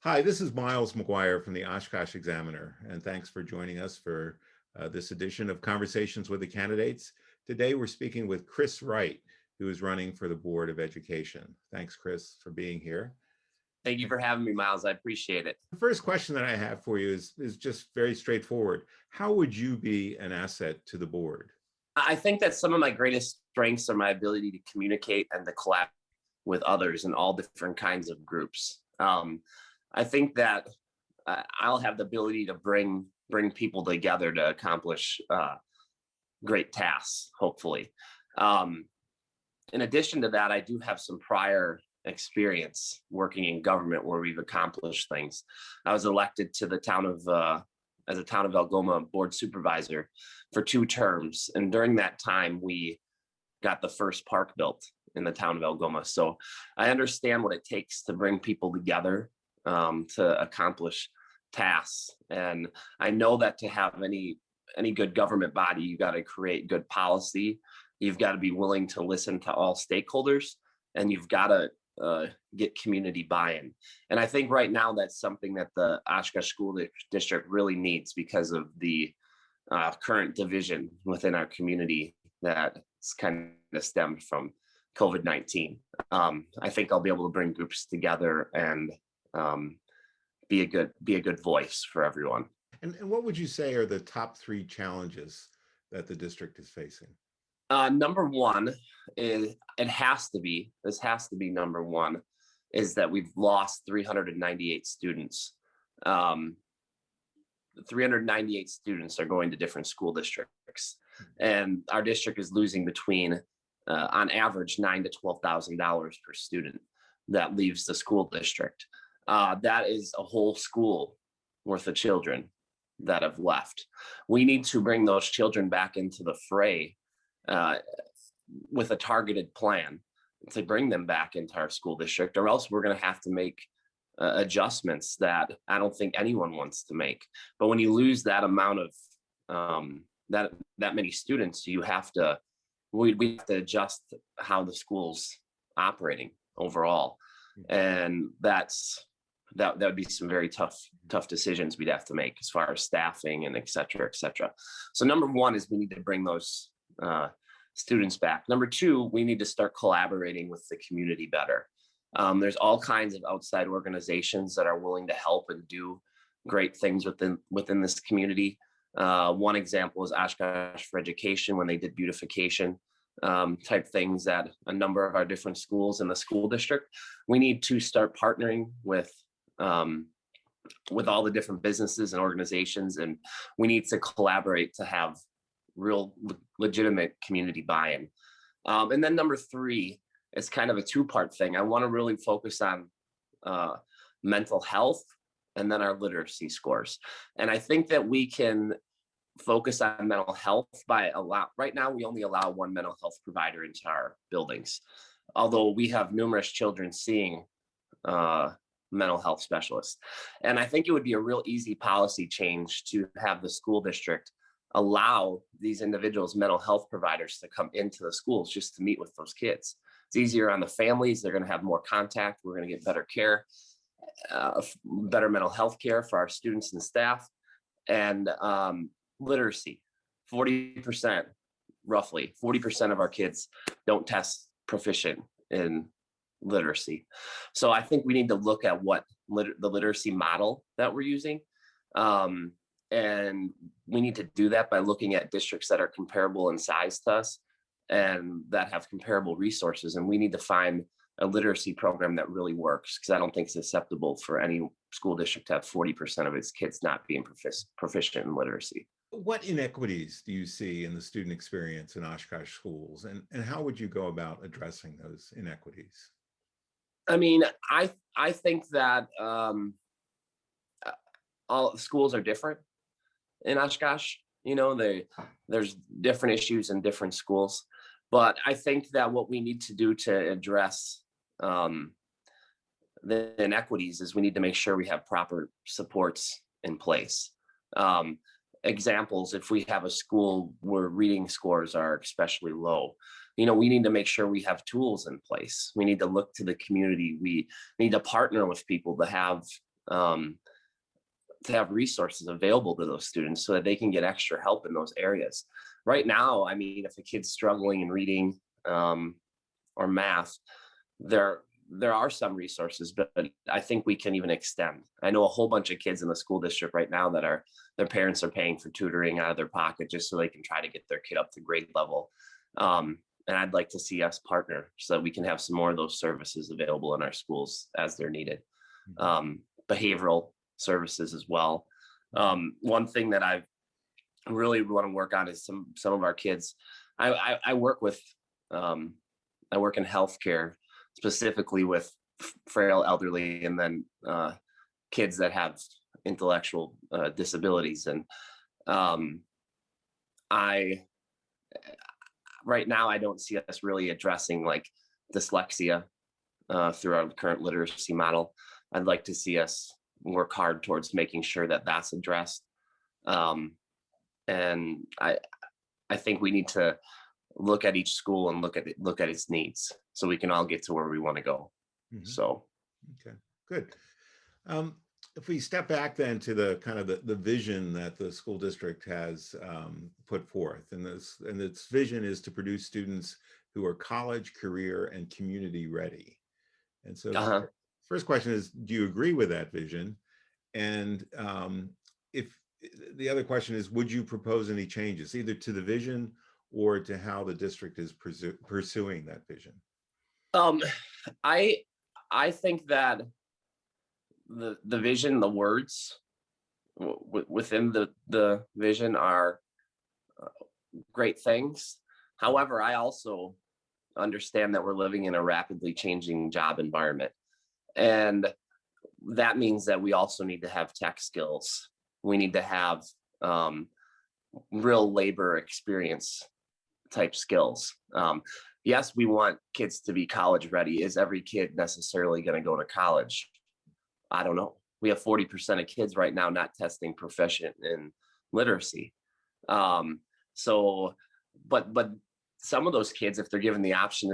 Hi, this is Miles McGuire from the Oshkosh Examiner, and thanks for joining us for this edition of Conversations with the Candidates. Today, we're speaking with Chris Wright, who is running for the Board of Education. Thanks, Chris, for being here. Thank you for having me, Miles. I appreciate it. The first question that I have for you is just very straightforward. How would you be an asset to the board? I think that some of my greatest strengths are my ability to communicate and to collaborate with others in all different kinds of groups. I think that I'll have the ability to bring people together to accomplish great tasks, hopefully. In addition to that, I do have some prior experience working in government where we've accomplished things. I was elected to the town of as a town of Algoma board supervisor for 2 terms, and during that time we got the first park built in the town of Algoma. So I understand what it takes to bring people together to accomplish tasks, and I know that to have any good government body, you got to create good policy. You've got to be willing to listen to all stakeholders, and you've got to get community buy-in. And I think right now that's something that the Oshkosh School District really needs because of the current division within our community that's kind of stemmed from COVID-19. I think I'll be able to bring groups together and be a good voice for everyone. And what would you say are the top 3 challenges that the district is facing? Number one is this has to be number one, is that we've lost 398 students. 398 students are going to different school districts, and our district is losing between on average $9,000 to $12,000 per student that leaves the school district. That is a whole school worth of children that have left. We need to bring those children back into the fray with a targeted plan to bring them back into our school district, or else we're going to have to make adjustments that I don't think anyone wants to make. But when you lose that amount of that many students, we have to adjust how the school's operating overall, and that would be some very tough decisions we'd have to make as far as staffing and et cetera, et cetera. So number one is we need to bring those students back. Number 2, we need to start collaborating with the community better. There's all kinds of outside organizations that are willing to help and do great things within this community. One example is Oshkosh for Education, when they did beautification type things at a number of our different schools in the school district. We need to start partnering with all the different businesses and organizations, and we need to collaborate to have real legitimate community buy-in. And then number 3 is kind of a 2-part thing. I want to really focus on mental health and then our literacy scores. And I think that we can focus on mental health right now we only allow 1 mental health provider into our buildings, although we have numerous children seeing mental health specialists. And I think it would be a real easy policy change to have the school district allow these individuals, mental health providers, to come into the schools just to meet with those kids. It's easier on the families. They're going to have more contact. We're going to get better care, better mental health care for our students and staff. And literacy, 40%, roughly 40% of our kids don't test proficient in literacy. So I think we need to look at what the literacy model that we're using. And we need to do that by looking at districts that are comparable in size to us and that have comparable resources. And we need to find a literacy program that really works, because I don't think it's acceptable for any school district to have 40% of its kids not being proficient in literacy. What inequities do you see in the student experience in Oshkosh schools, and how would you go about addressing those inequities? I mean, I think that all schools are different in Oshkosh. You know, there's different issues in different schools, but I think that what we need to do to address the inequities is we need to make sure we have proper supports in place. Examples, if we have a school where reading scores are especially low, you know, we need to make sure we have tools in place. We need to look to the community. We need to partner with people to have to have resources available to those students so that they can get extra help in those areas. Right now, I mean, if a kid's struggling in reading or math, there are some resources, but I think we can even extend. I know a whole bunch of kids in the school district right now that their parents are paying for tutoring out of their pocket just so they can try to get their kid up to grade level. And I'd like to see us partner so that we can have some more of those services available in our schools as they're needed. Behavioral services as well. One thing that I really want to work on is some of our kids. I work with I work in healthcare, specifically with frail elderly, and then kids that have intellectual disabilities. And right now I don't see us really addressing like dyslexia through our current literacy model. I'd like to see us work hard towards making sure that that's addressed. And I think we need to look at each school and look at its needs so we can all get to where we want to go. So okay, good. If we step back then to the kind of the vision that the school district has put forth, and its vision is to produce students who are college, career, and community ready. And so first question is, do you agree with that vision? And if the other question is, would you propose any changes either to the vision or to how the district is pursuing that vision? I think that the vision, the words within the vision are great things. However, I also understand that we're living in a rapidly changing job environment. And that means that we also need to have tech skills. We need to have real labor experience type skills. Yes, we want kids to be college ready. Is every kid necessarily going to go to college? I don't know. We have 40% of kids right now not testing proficient in literacy. But some of those kids, if they're given the option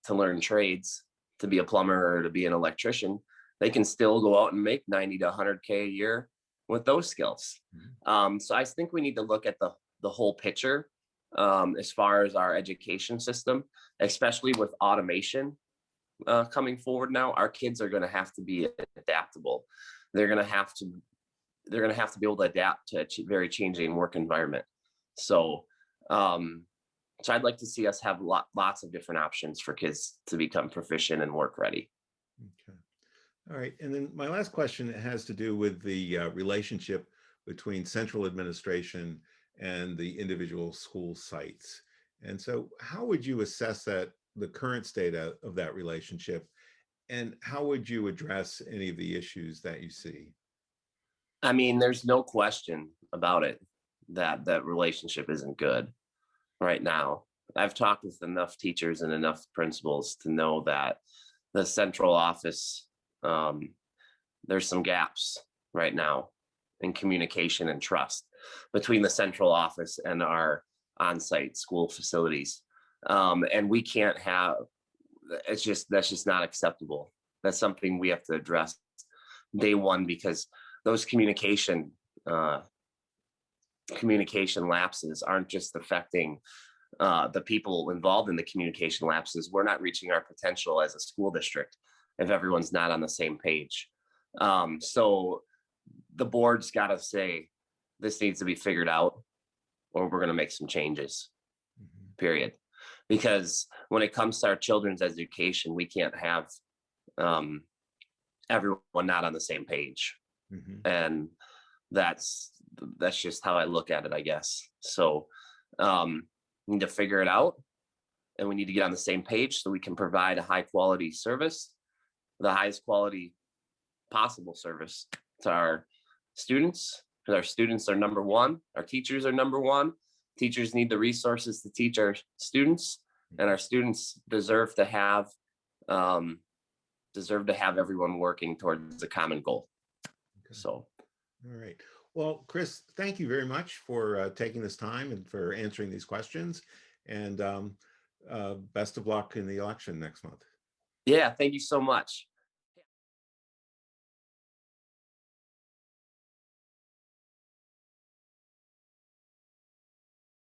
to learn trades, to be a plumber or to be an electrician, they can still go out and make 90 to 100K a year with those skills. So I think we need to look at the whole picture as far as our education system, especially with automation coming forward now. Our kids are going to have to be adaptable. They're going to have to be able to adapt to a very changing work environment. So I'd like to see us have lots of different options for kids to become proficient and work ready. Okay. All right. And then my last question has to do with the relationship between central administration and the individual school sites. And so how would you assess the current state of that relationship, and how would you address any of the issues that you see? I mean, there's no question about it that that relationship isn't good right now. I've talked with enough teachers and enough principals to know that the central office, there's some gaps right now in communication and trust between the central office and our on-site school facilities. And we can't have, that's just not acceptable. That's something we have to address day one, because those communication lapses aren't just affecting the people involved in the communication lapses. We're not reaching our potential as a school district if everyone's not on the same page. So the board's got to say, this needs to be figured out, or we're going to make some changes, period. Because when it comes to our children's education, we can't have everyone not on the same page. And that's just how I look at it, I guess. So we need to figure it out, and we need to get on the same page so we can provide a high quality service, the highest quality possible service to our students, because our students are number one, our teachers are number one. Teachers need the resources to teach our students, and our students deserve to have everyone working towards a common goal. Okay. So, all right. Well, Chris, thank you very much for taking this time and for answering these questions. And best of luck in the election next month. Yeah, thank you so much.